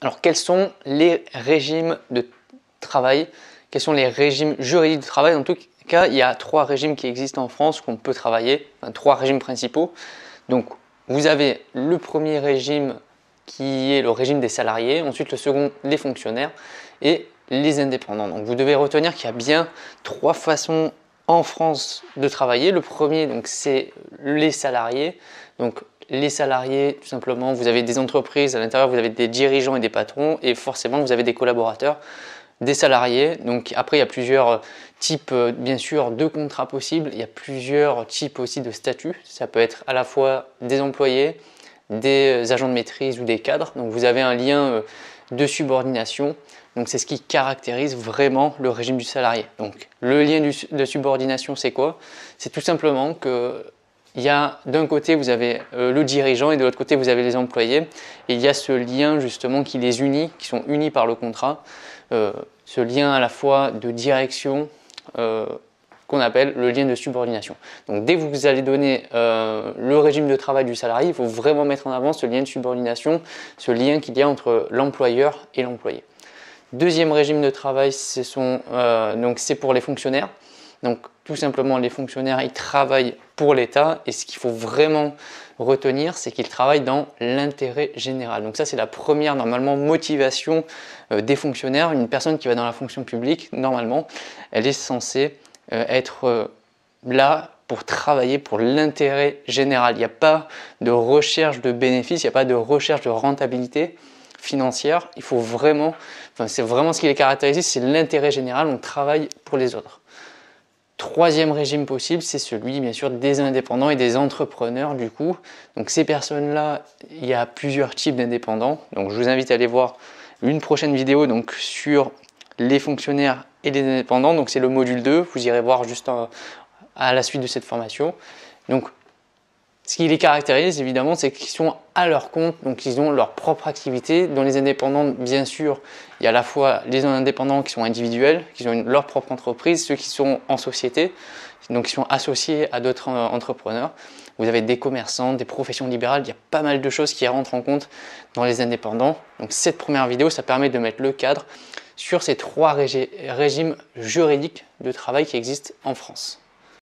Alors, quels sont les régimes de travail? Quels sont les régimes juridiques de travail? En tout cas, il y a 3 régimes qui existent en France qu'on peut travailler, enfin, 3 régimes principaux. Donc, vous avez le premier régime qui est le régime des salariés, ensuite le second, les fonctionnaires et les indépendants. Donc, vous devez retenir qu'il y a bien 3 façons en France de travailler. Le premier, donc, c'est les salariés. Donc, les salariés, tout simplement, vous avez des entreprises, à l'intérieur vous avez des dirigeants et des patrons et forcément vous avez des collaborateurs, des salariés. Donc après il y a plusieurs types bien sûr de contrats possibles, il y a plusieurs types aussi de statuts. Ça peut être à la fois des employés, des agents de maîtrise ou des cadres. Donc vous avez un lien de subordination. Donc c'est ce qui caractérise vraiment le régime du salarié. Donc le lien de subordination, c'est quoi? C'est tout simplement que il y a d'un côté vous avez le dirigeant et de l'autre côté vous avez les employés et il y a ce lien justement qui les unit, qui sont unis par le contrat, ce lien à la fois de direction qu'on appelle le lien de subordination. Donc dès que vous allez donner le régime de travail du salarié, il faut vraiment mettre en avant ce lien de subordination, ce lien qu'il y a entre l'employeur et l'employé. Deuxième régime de travail, c'est pour les fonctionnaires. Donc tout simplement les fonctionnaires ils travaillent pour l'État et ce qu'il faut vraiment retenir c'est qu'ils travaillent dans l'intérêt général. Donc ça c'est la première normalement motivation des fonctionnaires. Une personne qui va dans la fonction publique normalement elle est censée être là pour travailler pour l'intérêt général. Il n'y a pas de recherche de bénéfices, il n'y a pas de recherche de rentabilité financière. Il faut vraiment, c'est vraiment ce qui les caractérise, c'est l'intérêt général, on travaille pour les autres. Troisième régime possible, c'est celui bien sûr des indépendants et des entrepreneurs du coup. Donc ces personnes-là, il y a plusieurs types d'indépendants. Donc je vous invite à aller voir une prochaine vidéo donc, sur les fonctionnaires et les indépendants. Donc c'est le module 2, vous irez voir juste à la suite de cette formation. Donc ce qui les caractérise évidemment, c'est qu'ils sont à leur compte, donc ils ont leur propre activité. Dans les indépendants, bien sûr, il y a à la fois les indépendants qui sont individuels, qui ont leur propre entreprise, ceux qui sont en société, donc qui sont associés à d'autres entrepreneurs. Vous avez des commerçants, des professions libérales, il y a pas mal de choses qui rentrent en compte dans les indépendants. Donc cette première vidéo, ça permet de mettre le cadre sur ces 3 régimes juridiques de travail qui existent en France.